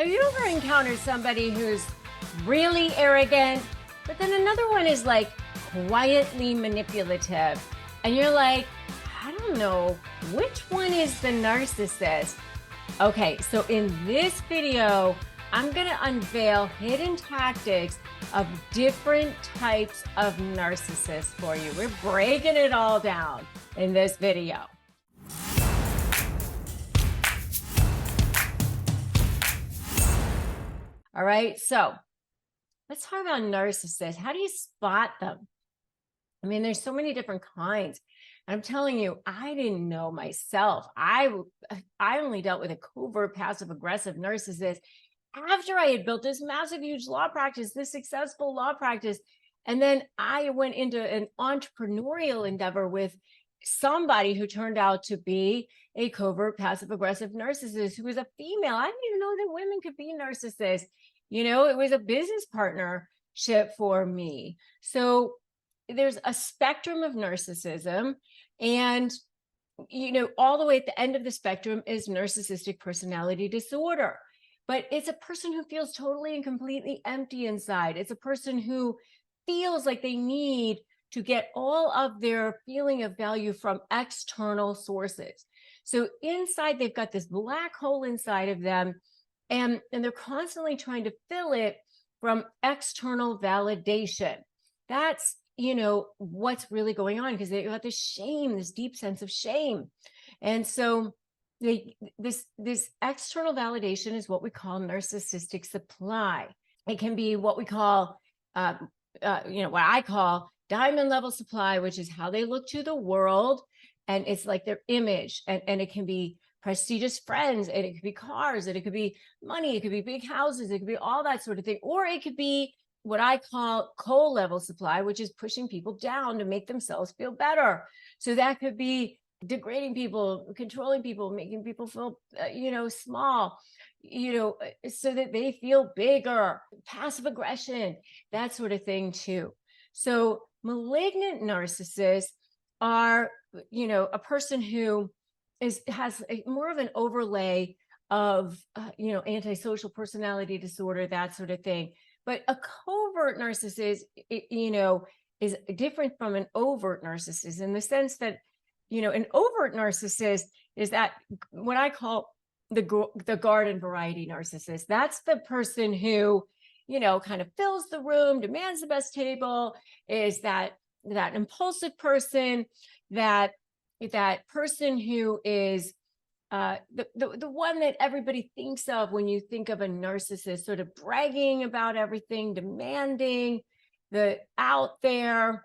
Have you ever encountered somebody who's really arrogant, but then another one is like quietly manipulative? And you're like, I don't know, which one is the narcissist? Okay, so in this video, I'm gonna unveil hidden tactics of different types of narcissists for you. We're breaking it all down in this video. All right, so let's talk about narcissists. How do you spot them? I mean, there's so many different kinds. I'm telling you, I didn't know myself. I only dealt with a covert, passive aggressive narcissist after I had built this massive, huge law practice, this successful law practice. And then I went into an entrepreneurial endeavor with somebody who turned out to be a covert, passive aggressive narcissist who was a female. I didn't even know that women could be narcissists. You know, it was a business partnership for me. So there's a spectrum of narcissism, and all the way at the end of the spectrum is narcissistic personality disorder. But it's a person who feels totally and completely empty inside. It's a person who feels like they need to get all of their feeling of value from external sources. So inside, they've got this black hole inside of them, and they're constantly trying to fill it from external validation. That's what's really going on, because they got this shame, this deep sense of shame. And so this external validation is what we call narcissistic supply. It can be what we call what I call diamond level supply, which is how they look to the world, and it's like their image, and it can be prestigious friends, and it could be cars, and it could be money, it could be big houses, it could be all that sort of thing. Or it could be what I call coal level supply, which is pushing people down to make themselves feel better. So that could be degrading people, controlling people, making people feel, small, so that they feel bigger, passive aggression, that sort of thing too. So malignant narcissists are, a person who has more of an overlay of, antisocial personality disorder, that sort of thing. But a covert narcissist, is different from an overt narcissist in the sense that, an overt narcissist is that what I call the garden variety narcissist. That's the person who, kind of fills the room, demands the best table, is that impulsive person, that person who is the one that everybody thinks of when you think of a narcissist, sort of bragging about everything, demanding, the out there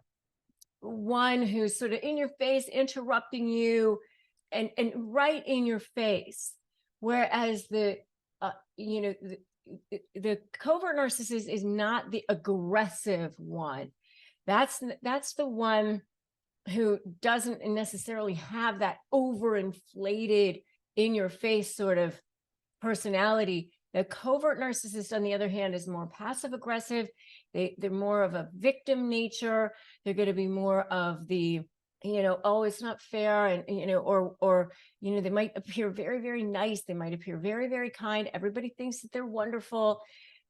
one who's sort of in your face, interrupting you, and right in your face. Whereas the covert narcissist is not the aggressive one. That's the one who doesn't necessarily have that overinflated, in your face sort of personality. The covert narcissist, on the other hand, is more passive aggressive. They're more of a victim nature. They're going to be more of the, oh, it's not fair. And, or they might appear very, very nice. They might appear very, very kind. Everybody thinks that they're wonderful.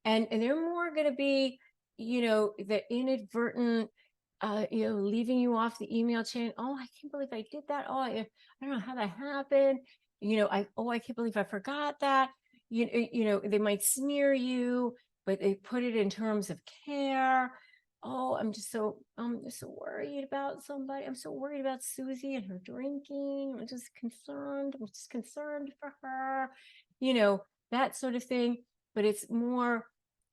And they're more going to be, the inadvertent, leaving you off the email chain. Oh, I can't believe I did that. Oh, I don't know how that happened. I can't believe I forgot that. They might smear you, but they put it in terms of care. Oh, I'm so worried about somebody. I'm so worried about Susie and her drinking. I'm just concerned for her, that sort of thing. But it's more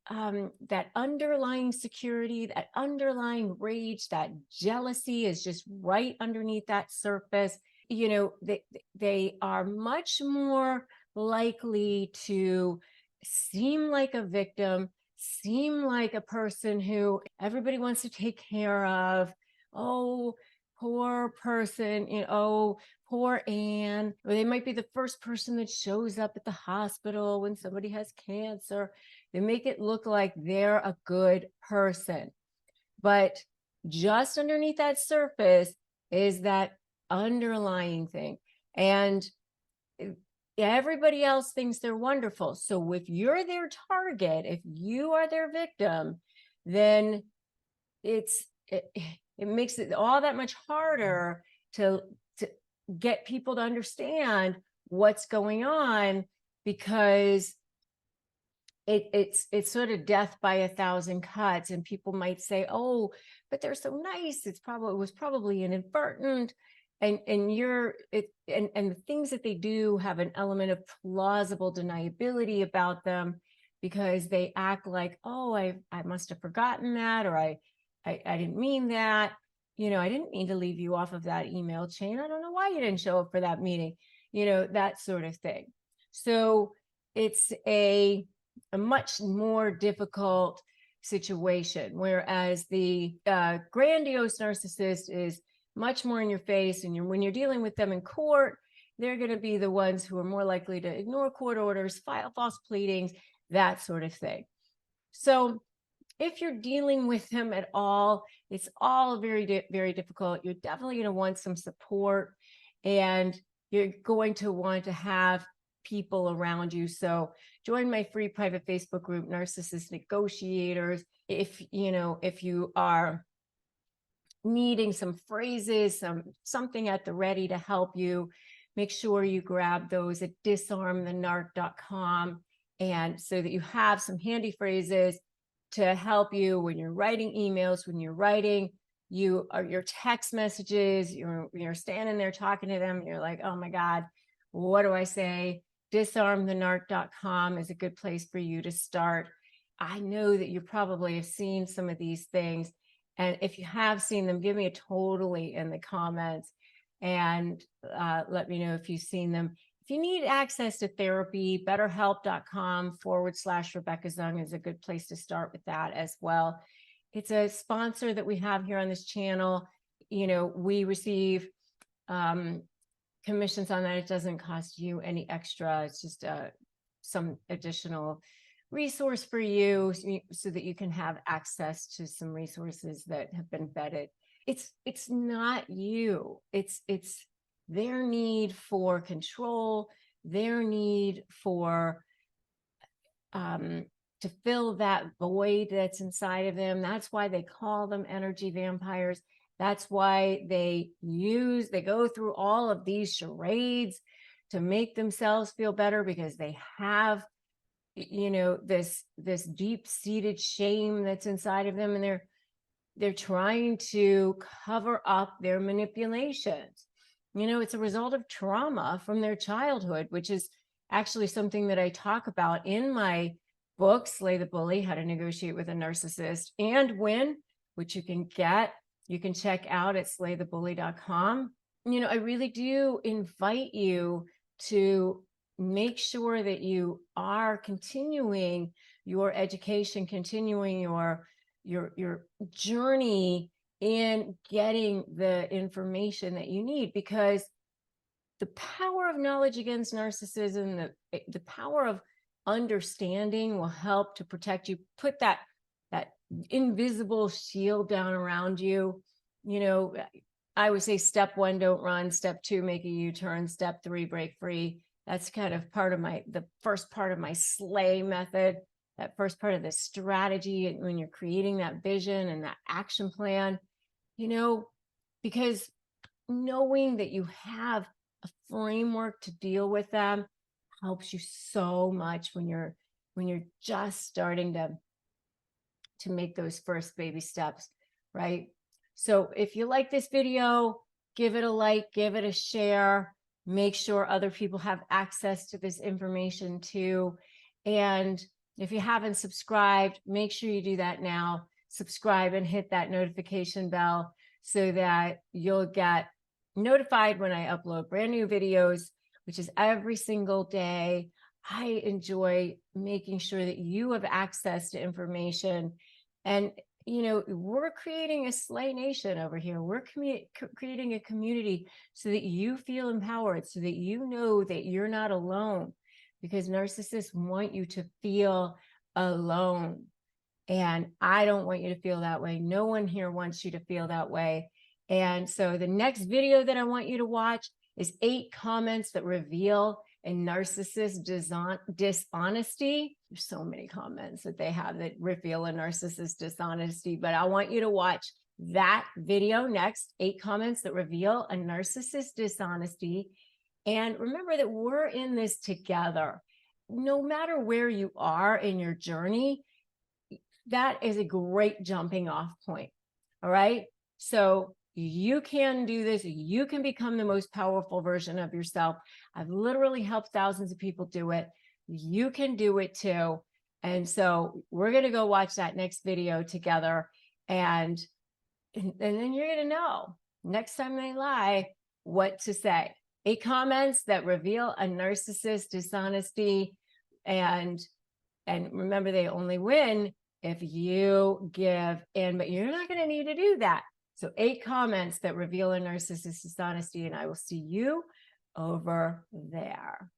that underlying security, that underlying rage, that jealousy is just right underneath that surface. They are much more likely to seem like a victim, seem like a person who everybody wants to take care of. Oh, poor person, oh, poor Anne. Or they might be the first person that shows up at the hospital when somebody has cancer. They make it look like they're a good person. But just underneath that surface is that underlying thing. And everybody else thinks they're wonderful. So if you're their target, if you are their victim, then it makes it all that much harder to get people to understand what's going on, because it's sort of death by a thousand cuts. And people might say, oh, but they're so nice, it was probably inadvertent. And the things that they do have an element of plausible deniability about them, because they act like, oh, I must have forgotten that, or I didn't mean that. I didn't mean to leave you off of that email chain. I don't know why you didn't show up for that meeting, that sort of thing. So it's a much more difficult situation, whereas the grandiose narcissist is much more in your face. And when you're dealing with them in court, they're going to be the ones who are more likely to ignore court orders, file false pleadings, that sort of thing. So if you're dealing with them at all, it's all very, very difficult. You're definitely going to want some support, and you're going to want to have people around you. So join my free private Facebook group, Narcissist Negotiators. If you are needing some phrases, something at the ready to help you, make sure you grab those at disarmthenarc.com, and so that you have some handy phrases to help you when you're writing emails, when you're writing your text messages, you're standing there talking to them, and you're like, oh my God, what do I say? Disarmthenarc.com is a good place for you to start. I know that you probably have seen some of these things, and if you have seen them, give me a totally in the comments, and let me know if you've seen them. If you need access to therapy, betterhelp.com/Rebecca Zung is a good place to start with that as well. It's a sponsor that we have here on this channel. We receive commissions on that. It doesn't cost you any extra. It's just some additional resource for you, so that you can have access to some resources that have been vetted. It's not you. It's their need for control, their need for to fill that void that's inside of them. That's why they call them energy vampires. That's why they go through all of these charades to make themselves feel better, because they have this deep-seated shame that's inside of them, and they're trying to cover up their manipulations. It's a result of trauma from their childhood, which is actually something that I talk about in my book, Slay the Bully, How to Negotiate with a Narcissist and Win, which you can check out at slaythebully.com. I really do invite you to make sure that you are continuing your education, continuing your journey in getting the information that you need, because the power of knowledge against narcissism, the power of understanding will help to protect you, put that invisible shield down around you. I would say step 1, don't run. Step 2, make a U-turn. Step 3, break free. That's kind of the first part of my slay method, that first part of the strategy when you're creating that vision and that action plan, because knowing that you have a framework to deal with them helps you so much when you're just starting to make those first baby steps, right? So if you like this video, give it a like, give it a share, make sure other people have access to this information too. And if you haven't subscribed, make sure you do that now. Subscribe and hit that notification bell so that you'll get notified when I upload brand new videos, which is every single day. I enjoy making sure that you have access to information. And, we're creating a slay nation over here. We're creating a community so that you feel empowered, so that you know that you're not alone, because narcissists want you to feel alone. And I don't want you to feel that way. No one here wants you to feel that way. And so the next video that I want you to watch is 8 comments that reveal and narcissist dishonesty. There's so many comments that they have that reveal a narcissist dishonesty, but I want you to watch that video next, 8 comments that reveal a narcissist dishonesty. And remember that we're in this together. No matter where you are in your journey, that is a great jumping off point. All right. So you can do this. You can become the most powerful version of yourself. I've literally helped thousands of people do it. You can do it too. And so we're going to go watch that next video together. And then you're going to know next time they lie, what to say. 8 comments that reveal a narcissist dishonesty. And remember, they only win if you give in, but you're not going to need to do that. So 8 comments that reveal a narcissist dishonesty, and I will see you over there.